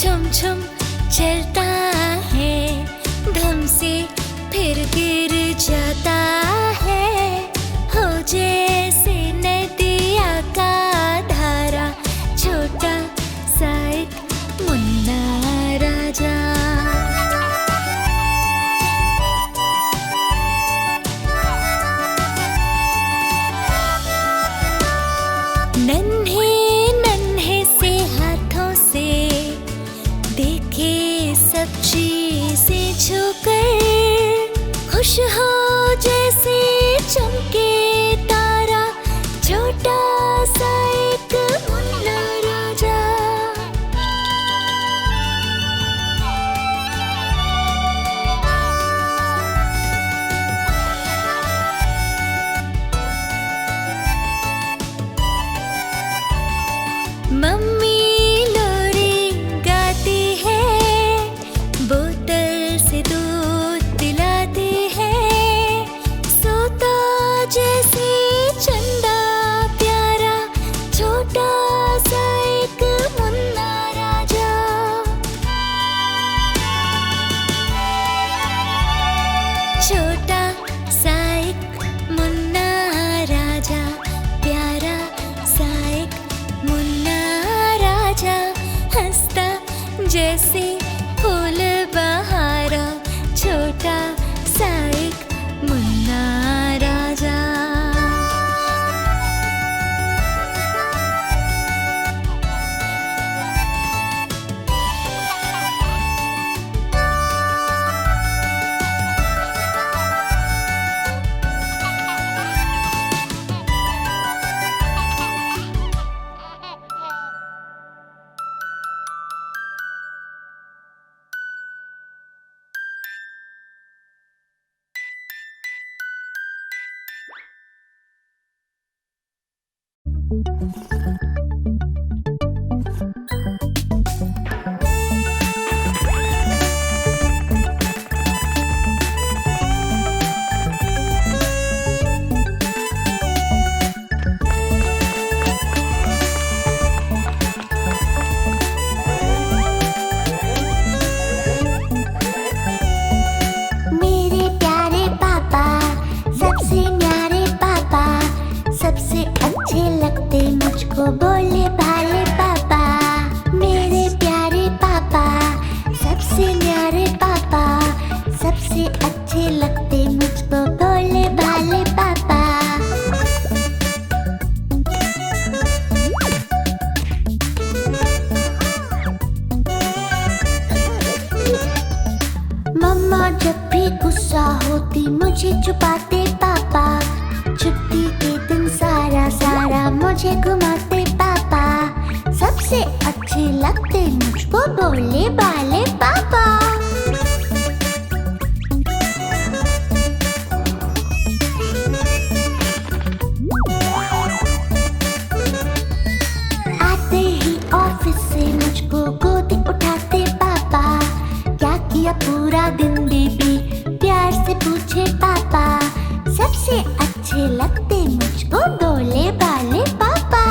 छुम छुम चलता है, धम से फिर गिर जाता है, हो जैसे नदिया का धारा, छोटा सा एक मुन्ना राजा। नन्हे नन्हे से हाथों से देखे सब चीजें छूकर, खुश हो जैसे चमके तारा, छोटा सा एक मुन्ना राजा। मम्मी लोरी गाती है, बोतल से दूध पिलाती है, सोता जैसे चंदा प्यारा, छोटा सा एक मुन्ना राजा। छोटा सा एक मुन्ना राजा, प्यारा सा एक मुन्ना राजा, हंसता जैसे फूल बहारा, छोटा सा एक मुन्ना राजा। मेरे प्यारे पापा, सबसे न्यारे पापा, सबसे अच्छे लगते मुझको भोले भाले पापा। मेरे प्यारे पापा, सबसे न्यारे पापा, सबसे अच्छे लगते मुझको भोले भाले पापा। मम्मा जब भी गुस्सा होती मुझे छुपाते पापा, छुट्टी के दिन सारा सारा मुझे घुमाते पापा, सबसे अच्छे लगते मुझको भोले भाले पापा। आते ही ऑफिस से मुझको गोदी उठाते पापा, क्या किया पूरा दिन बेबी, प्यार से पूछे पापा, सबसे अच्छे लगते मुझको भोले भाले पापा।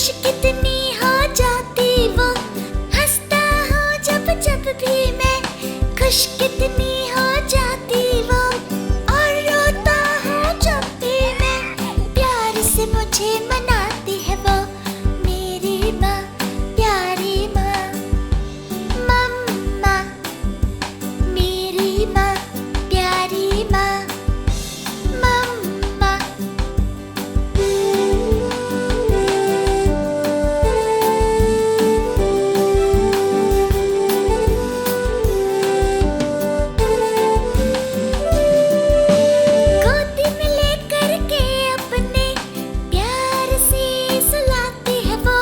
खुश कितनी हो जाती वो, हंसता हूँ जब जब भी मैं, खुश कितनी हो जाती वो, और रोता हूँ जब भी मैं, प्यार से मुझे मनाती है वो, मेरी माँ, प्यारी माँ, मम्मा, मेरी माँ, प्यारी माँ, मम्मा। गोदी में लेकर के अपने प्यार से सुलाती है वो,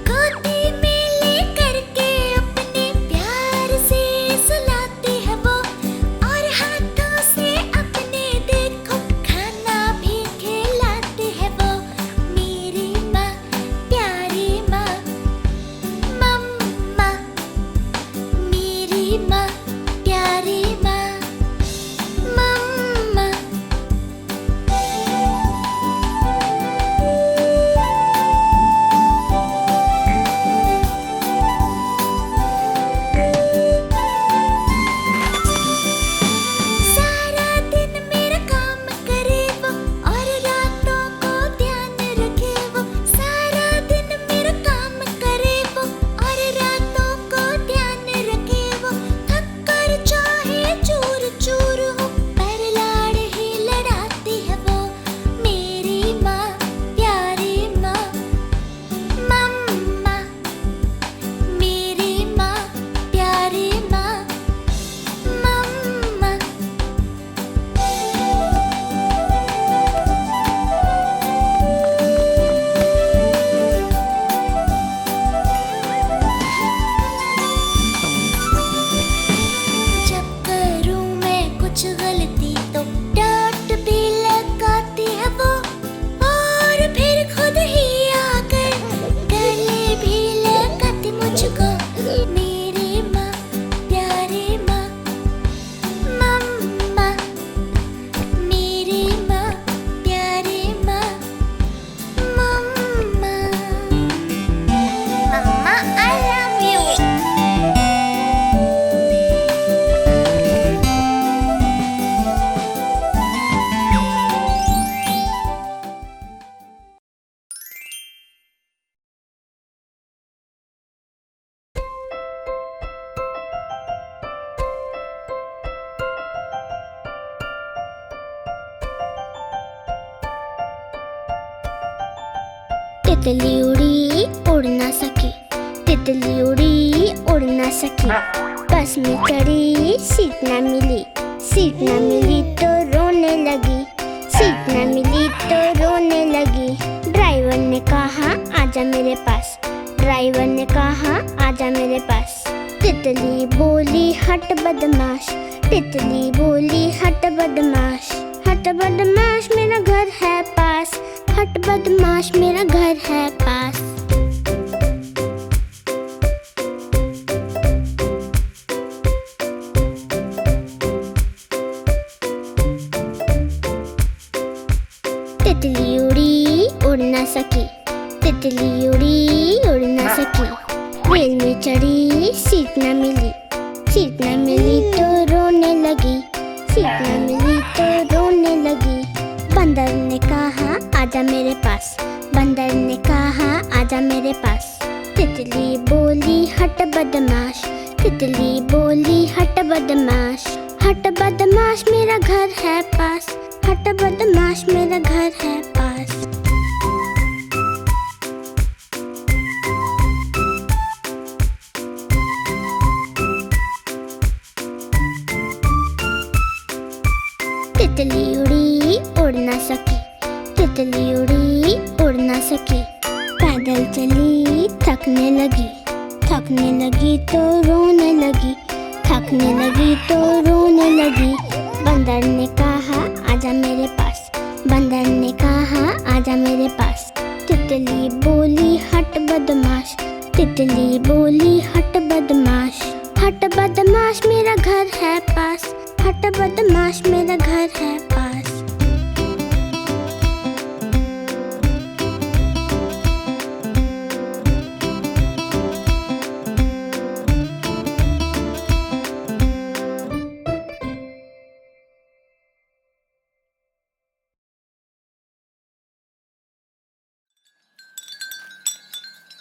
गोदी में लेकर के अपने प्यार से सुलाती है वो, और हाथों से अपने देखो खाना भी खिलाती है वो, मेरी माँ, प्यारी माँ, मम्मा, मेरी माँ, प्यारी माँ, मम्मा। सारा दिन मेरा काम करे वो, और रातों को ध्यान रखे वो, सारा दिन मेरा काम करे वो, और रातों को ध्यान रखे वो, थक कर चाहे चूर चूर हो, पर लाड़ ही लड़ाती है वो, मेरी माँ, प्यारी माँ, मम्मा, मेरी माँ, प्यारी माँ, मम्मा। जब करूँ मैं कुछ गलती तो डांट भी लगाती है वो, और फिर खुद ही आकर गले भी लगाती मुझको, मेरी माँ, प्यारी माँ, मम्मा, मेरी माँ, प्यारी माँ, मम्मा। मम्मा, I love you. तितली उड़ी उड़ ना सकी, तितली उड़ी उड़ ना सकी, बस में चढ़ी सीट ना मिली, सीट ना मिली तो रोने लगी, सीट ना मिली तो रोने लगी। ड्राइवर ने कहा आजा मेरे पास, ड्राइवर ने कहा आजा मेरे पास। तितली बोली हट बदमाश, तितली बोली हट बदमाश, हट बदमाश मेरा घर है पास, हट बदमाश मेरा घर है पास। तितली उड़ी उड़ ना सकी, तितली उड़ी उड़ ना सकी, रेल में चढ़ी सीट ना मिली, सीट ना मिली तो रोने लगी, सीट ना मिली तो रोने लगी। बंदर ने कहा आजा मेरे पास, बंदर ने कहा आजा मेरे पास। तितली बोली हट बदमाश, तितली बोली हट बदमाश, हट बदमाश मेरा घर है पास, हट बदमाश मेरा घर है पास। तितली उड़ी उड़ ना सकी, तितली उड़ी उड़ ना सकी, पैदल चली थकने लगी, थकने लगी तो रोने लगी, थकने लगी तो रोने लगी। बंदर ने कहा आजा मेरे पास, बंदर ने कहा आजा मेरे पास। तितली बोली हट बदमाश, तितली बोली हट बदमाश, हट बदमाश मेरा घर है पास, हट बदमाश मेरा घर है पास।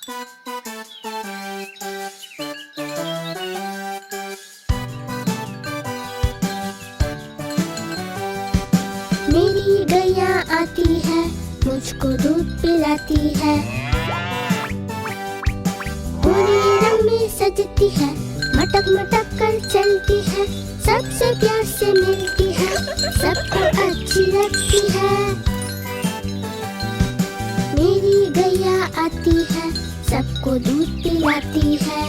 मेरी गैया आती है, मुझको दूध पिलाती है। पूरी रंग में सजती है, मटक मटक कर चलती है। सबसे प्यार से मिलती है, सबको अच्छी लगती है। मेरी गैया आती है, सबको दूध पिलाती है।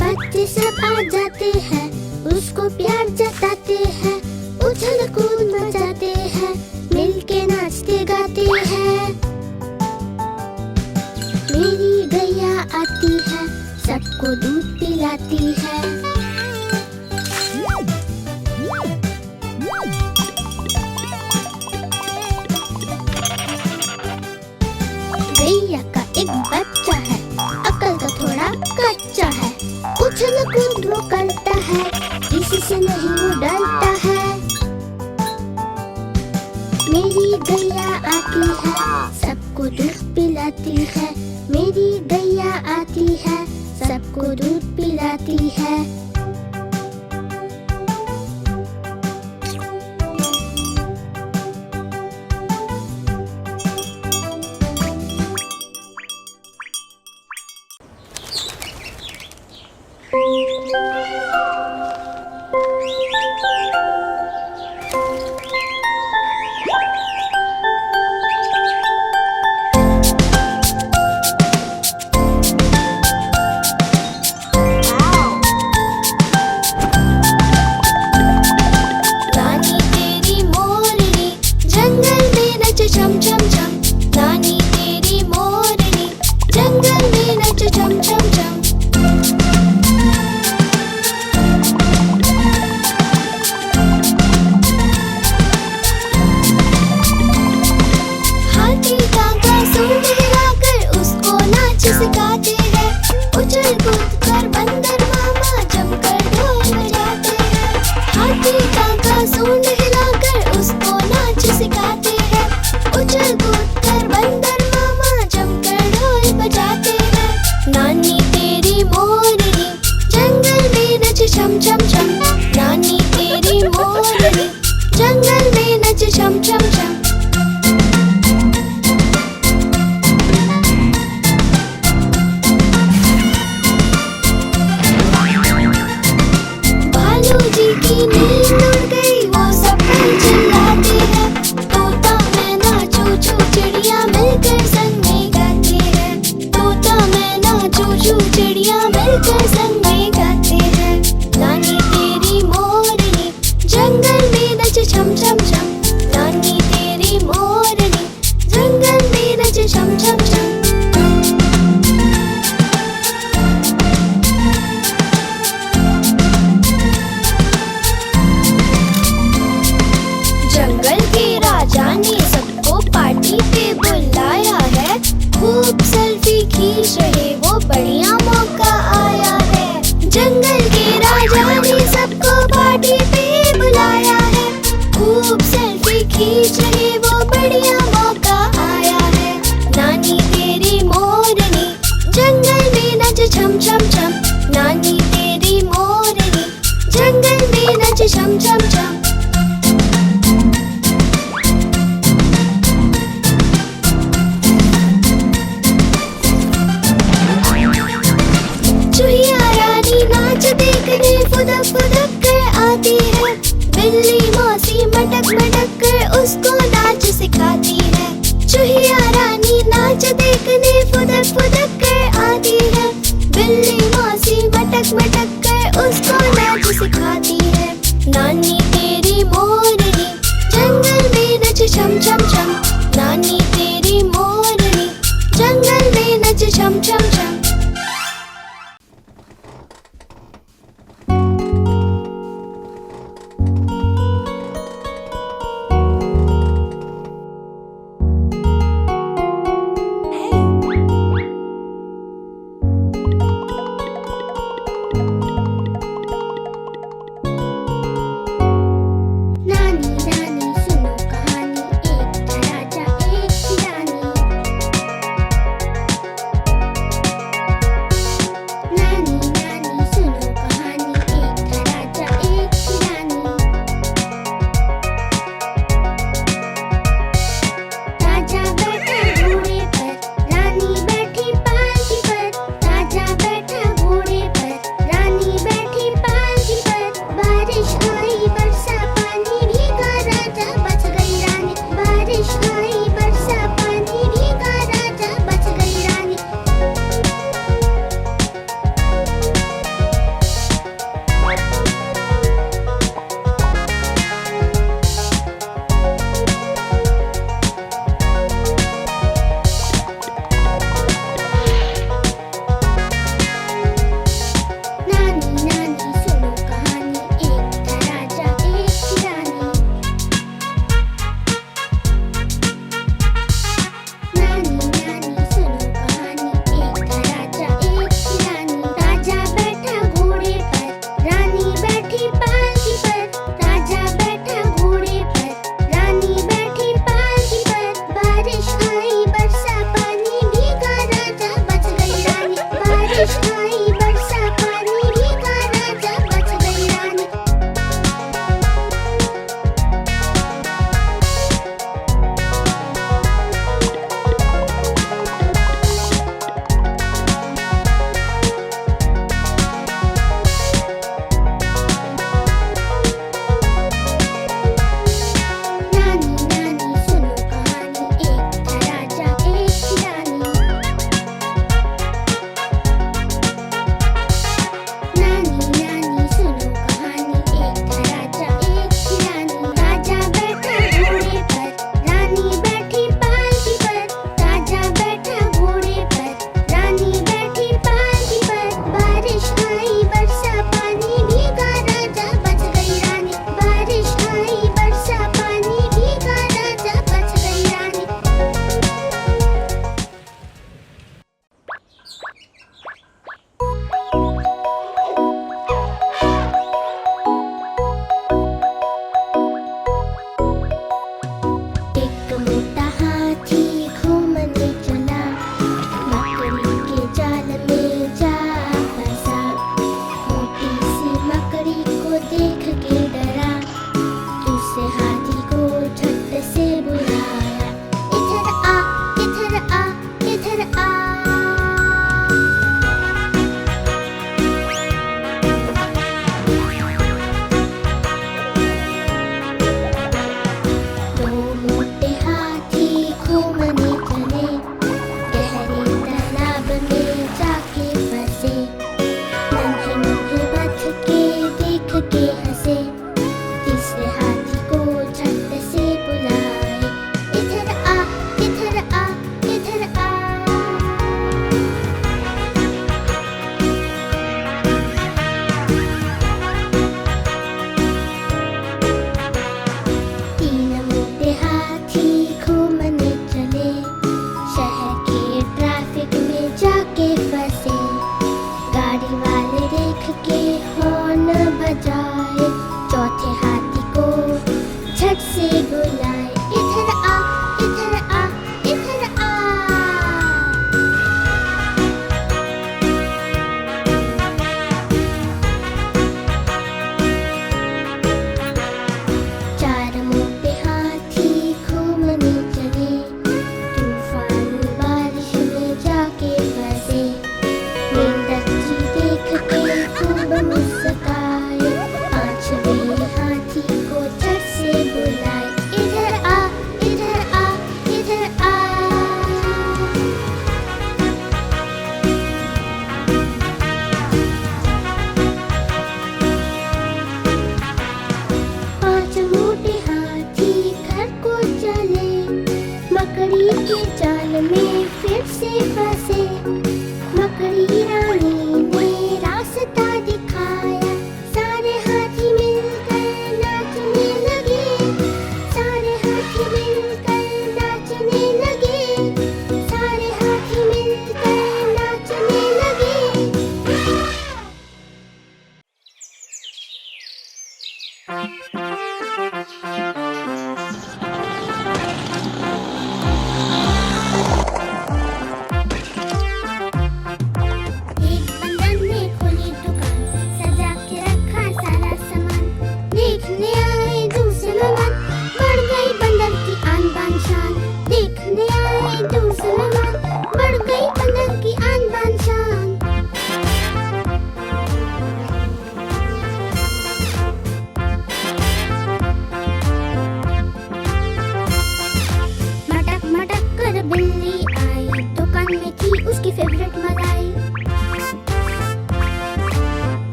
बच्चे सब आ जाते हैं, उसको प्यार जताते हैं। उछल कूद मचाते हैं, मिलके नाचते गाते हैं। मेरी गैया आती है, सबको दूध पिलाती है। गैया का एक बच्चा है, अकल का थोड़ा कच्चा है। उछल कूद वो करता है, किसी से नहीं वो डरता है। मेरी गैया आती है, सबको दूध पिलाती है। मेरी गैया आती है, सबको दूध पिलाती है। बिल्ली मौसी मटक मटक कर उसको नाच सिखाती है। चूहिया